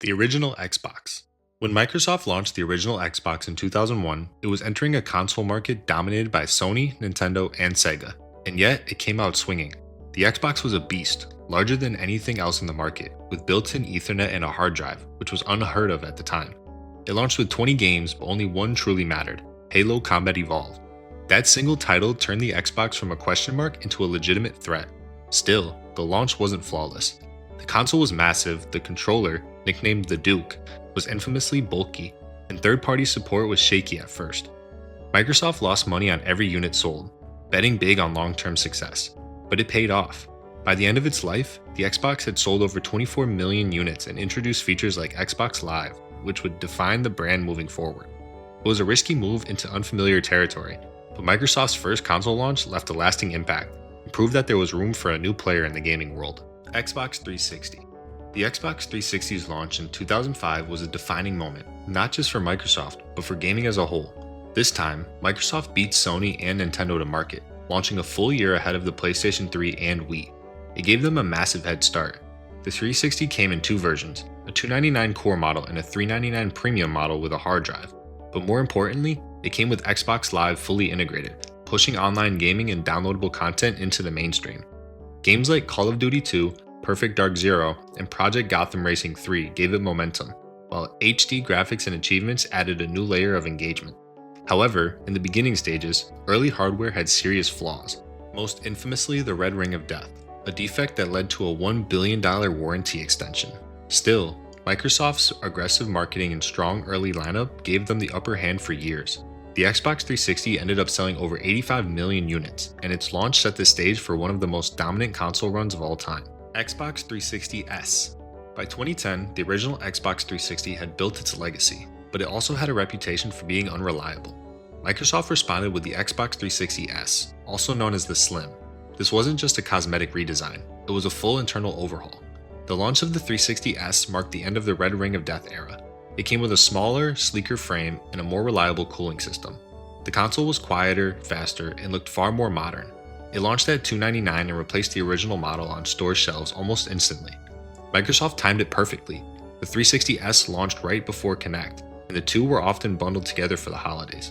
The original Xbox. When Microsoft launched the original Xbox in 2001, it was entering a console market dominated by Sony, Nintendo, and Sega, and yet it came out swinging. The Xbox was a beast, larger than anything else in the market, with built-in Ethernet and a hard drive, which was unheard of at the time. It launched with 20 games, but only one truly mattered: Halo Combat Evolved. That single title turned the Xbox from a question mark into a legitimate threat. Still, the launch wasn't flawless. The console was massive, the controller, nicknamed the Duke, was infamously bulky, and third-party support was shaky at first. Microsoft lost money on every unit sold, betting big on long-term success, but it paid off. By the end of its life, the Xbox had sold over 24 million units and introduced features like Xbox Live, which would define the brand moving forward. It was a risky move into unfamiliar territory, but Microsoft's first console launch left a lasting impact and proved that there was room for a new player in the gaming world. Xbox 360. The Xbox 360's launch in 2005 was a defining moment, not just for Microsoft, but for gaming as a whole. This time, Microsoft beat Sony and Nintendo to market, launching a full year ahead of the PlayStation 3 and Wii. It gave them a massive head start. The 360 came in two versions, a $299 core model and a $399 premium model with a hard drive. But more importantly, it came with Xbox Live fully integrated, pushing online gaming and downloadable content into the mainstream. Games like Call of Duty 2, Perfect Dark Zero, and Project Gotham Racing 3 gave it momentum, while HD graphics and achievements added a new layer of engagement. However, in the beginning stages, early hardware had serious flaws, most infamously the Red Ring of Death, a defect that led to a $1 billion warranty extension. Still, Microsoft's aggressive marketing and strong early lineup gave them the upper hand for years. The Xbox 360 ended up selling over 85 million units, and its launch set the stage for one of the most dominant console runs of all time. Xbox 360S. By 2010, the original Xbox 360 had built its legacy, but it also had a reputation for being unreliable. Microsoft responded with the Xbox 360S, also known as the Slim. This wasn't just a cosmetic redesign, it was a full internal overhaul. The launch of the 360S marked the end of the Red Ring of Death era. It came with a smaller, sleeker frame and a more reliable cooling system. The console was quieter, faster, and looked far more modern. It launched at $299 and replaced the original model on store shelves almost instantly. Microsoft timed it perfectly. The 360S launched right before Kinect, and the two were often bundled together for the holidays.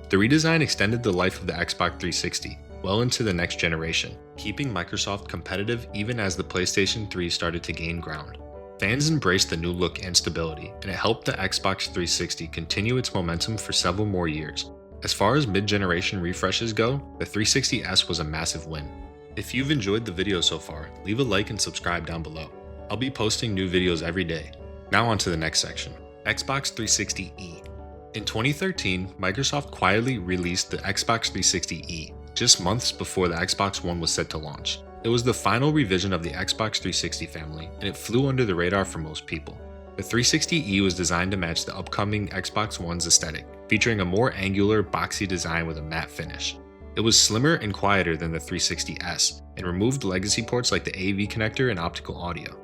The redesign extended the life of the Xbox 360 well into the next generation, keeping Microsoft competitive even as the PlayStation 3 started to gain ground. Fans embraced the new look and stability, and it helped the Xbox 360 continue its momentum for several more years. As far as mid-generation refreshes go, the 360S was a massive win. If you've enjoyed the video so far, leave a like and subscribe down below. I'll be posting new videos every day. Now on to the next section, Xbox 360E. In 2013, Microsoft quietly released the Xbox 360E, just months before the Xbox One was set to launch. It was the final revision of the Xbox 360 family, and it flew under the radar for most people. The 360E was designed to match the upcoming Xbox One's aesthetic, featuring a more angular, boxy design with a matte finish. It was slimmer and quieter than the 360S, and removed legacy ports like the AV connector and optical audio.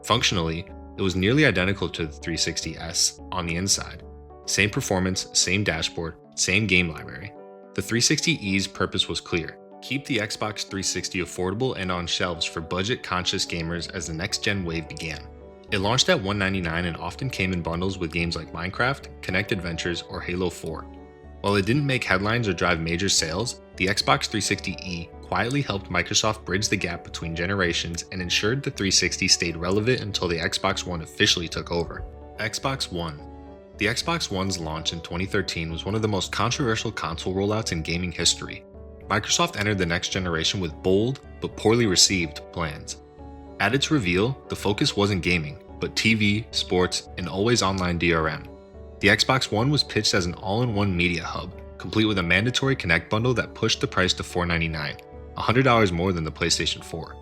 Functionally, it was nearly identical to the 360S on the inside. Same performance, same dashboard, same game library. The 360E's purpose was clear: keep the Xbox 360 affordable and on shelves for budget-conscious gamers as the next-gen wave began. It launched at $199 and often came in bundles with games like Minecraft, Kinect Adventures, or Halo 4. While it didn't make headlines or drive major sales, the Xbox 360E quietly helped Microsoft bridge the gap between generations and ensured the 360 stayed relevant until the Xbox One officially took over. Xbox One. The Xbox One's launch in 2013 was one of the most controversial console rollouts in gaming history. Microsoft entered the next generation with bold, but poorly received, plans. At its reveal, the focus wasn't gaming, but TV, sports, and always online DRM. The Xbox One was pitched as an all-in-one media hub, complete with a mandatory Kinect bundle that pushed the price to $499, $100 more than the PlayStation 4.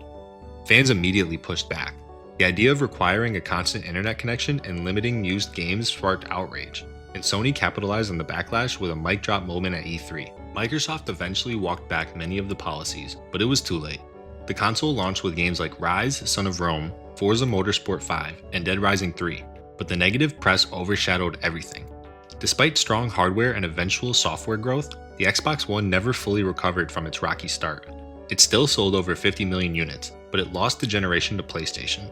Fans immediately pushed back. The idea of requiring a constant internet connection and limiting used games sparked outrage, and Sony capitalized on the backlash with a mic drop moment at E3. Microsoft eventually walked back many of the policies, but it was too late. The console launched with games like Rise, Son of Rome, Forza Motorsport 5, and Dead Rising 3, but the negative press overshadowed everything. Despite strong hardware and eventual software growth, the Xbox One never fully recovered from its rocky start. It still sold over 50 million units, but it lost the generation to PlayStation.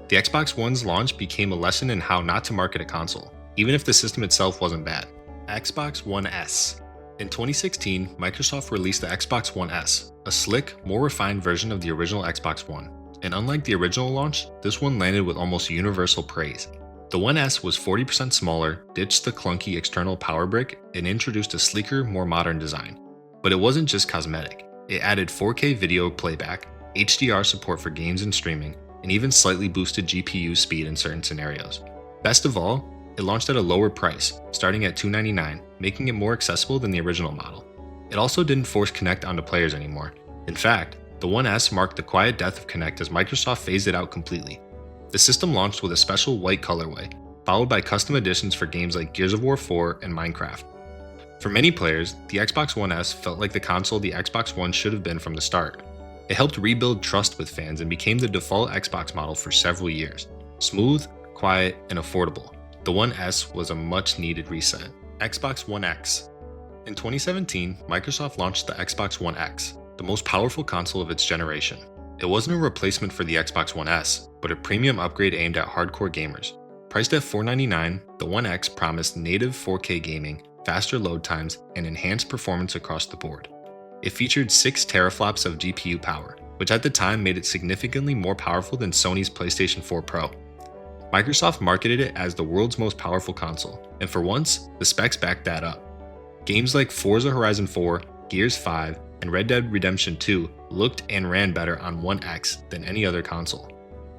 The Xbox One's launch became a lesson in how not to market a console, even if the system itself wasn't bad. Xbox One S. In 2016, Microsoft released the Xbox One S, a slick, more refined version of the original Xbox One. And unlike the original launch, this one landed with almost universal praise. The One S was 40% smaller, ditched the clunky external power brick, and introduced a sleeker, more modern design. But it wasn't just cosmetic. It added 4K video playback, HDR support for games and streaming, and even slightly boosted GPU speed in certain scenarios. Best of all, it launched at a lower price, starting at $299, making it more accessible than the original model. It also didn't force Kinect onto players anymore. In fact, the One S marked the quiet death of Kinect as Microsoft phased it out completely. The system launched with a special white colorway, followed by custom editions for games like Gears of War 4 and Minecraft. For many players, the Xbox One S felt like the console the Xbox One should have been from the start. It helped rebuild trust with fans and became the default Xbox model for several years. Smooth, quiet, and affordable, the One S was a much-needed reset. Xbox One X. In 2017, Microsoft launched the Xbox One X, the most powerful console of its generation. It wasn't a replacement for the Xbox One S, but a premium upgrade aimed at hardcore gamers. Priced at $499, the One X promised native 4K gaming, faster load times, and enhanced performance across the board. It featured 6 teraflops of GPU power, which at the time made it significantly more powerful than Sony's PlayStation 4 Pro. Microsoft marketed it as the world's most powerful console, and for once, the specs backed that up. Games like Forza Horizon 4, Gears 5, and Red Dead Redemption 2 looked and ran better on One X than any other console.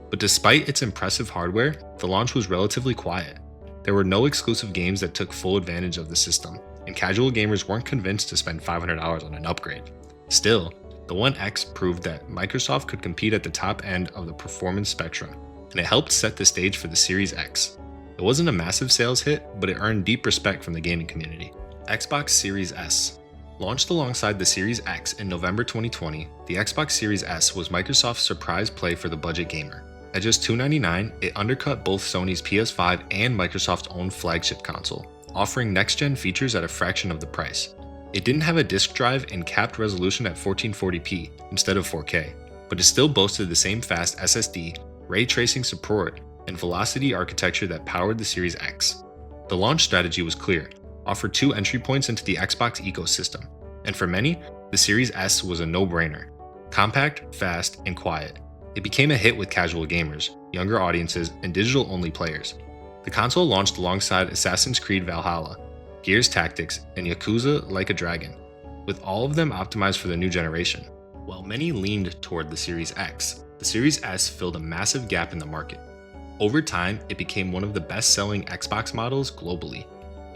But despite its impressive hardware, the launch was relatively quiet. There were no exclusive games that took full advantage of the system, and casual gamers weren't convinced to spend $500 on an upgrade. Still, the One X proved that Microsoft could compete at the top end of the performance spectrum, and it helped set the stage for the Series X. It wasn't a massive sales hit, but it earned deep respect from the gaming community. Xbox Series S. Launched alongside the Series X in November 2020, the Xbox Series S was Microsoft's surprise play for the budget gamer. At just $299, it undercut both Sony's PS5 and Microsoft's own flagship console, offering next-gen features at a fraction of the price. It didn't have a disk drive and capped resolution at 1440p instead of 4K, but it still boasted the same fast SSD, ray tracing support, and velocity architecture that powered the Series X. The launch strategy was clear: offer 2 entry points into the Xbox ecosystem, and for many, the Series S was a no-brainer. Compact, fast, and quiet, it became a hit with casual gamers, younger audiences, and digital-only players. The console launched alongside Assassin's Creed Valhalla, Gears Tactics, and Yakuza Like a Dragon, with all of them optimized for the new generation. While many leaned toward the Series X, the Series S filled a massive gap in the market. Over time, it became one of the best-selling Xbox models globally.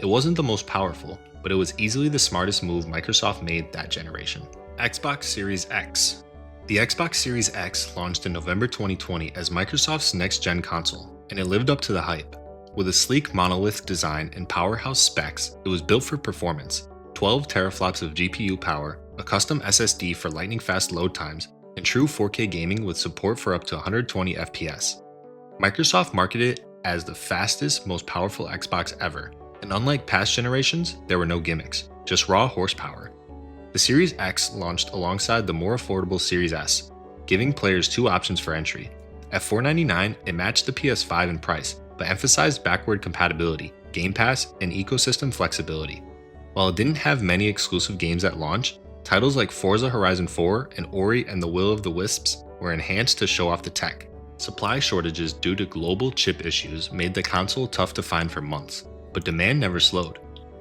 It wasn't the most powerful, but it was easily the smartest move Microsoft made that generation. Xbox Series X. The Xbox Series X launched in November 2020 as Microsoft's next-gen console, and it lived up to the hype. With a sleek monolith design and powerhouse specs, it was built for performance: 12 teraflops of GPU power, a custom SSD for lightning-fast load times, and true 4K gaming with support for up to 120 FPS. Microsoft marketed it as the fastest, most powerful Xbox ever, and unlike past generations, there were no gimmicks, just raw horsepower. The Series X launched alongside the more affordable Series S, giving players 2 options for entry. At $499, it matched the PS5 in price, but emphasized backward compatibility, Game Pass, and ecosystem flexibility. While it didn't have many exclusive games at launch, titles like Forza Horizon 4 and Ori and the Will of the Wisps were enhanced to show off the tech. Supply shortages due to global chip issues made the console tough to find for months, but demand never slowed.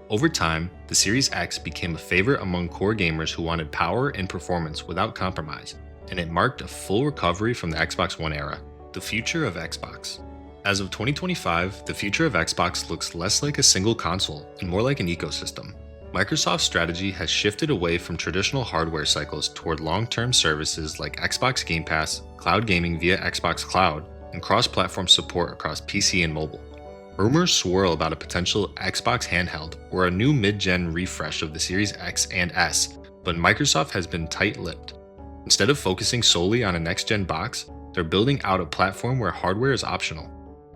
Over time, the Series X became a favorite among core gamers who wanted power and performance without compromise, and it marked a full recovery from the Xbox One era. The future of Xbox. As of 2025, the future of Xbox looks less like a single console and more like an ecosystem. Microsoft's strategy has shifted away from traditional hardware cycles toward long-term services like Xbox Game Pass, cloud gaming via Xbox Cloud, and cross-platform support across PC and mobile. Rumors swirl about a potential Xbox handheld or a new mid-gen refresh of the Series X and S, but Microsoft has been tight-lipped. Instead of focusing solely on a next-gen box, they're building out a platform where hardware is optional.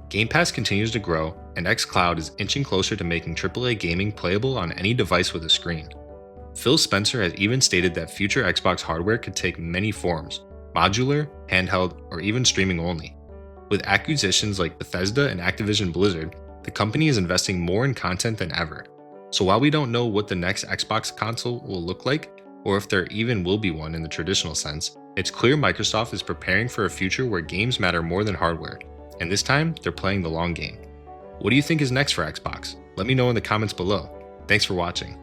Game Pass continues to grow, and xCloud is inching closer to making AAA gaming playable on any device with a screen. Phil Spencer has even stated that future Xbox hardware could take many forms: modular, handheld, or even streaming only. With acquisitions like Bethesda and Activision Blizzard, the company is investing more in content than ever. So while we don't know what the next Xbox console will look like, or if there even will be one in the traditional sense, it's clear Microsoft is preparing for a future where games matter more than hardware, and this time they're playing the long game. What do you think is next for Xbox? Let me know in the comments below. Thanks for watching.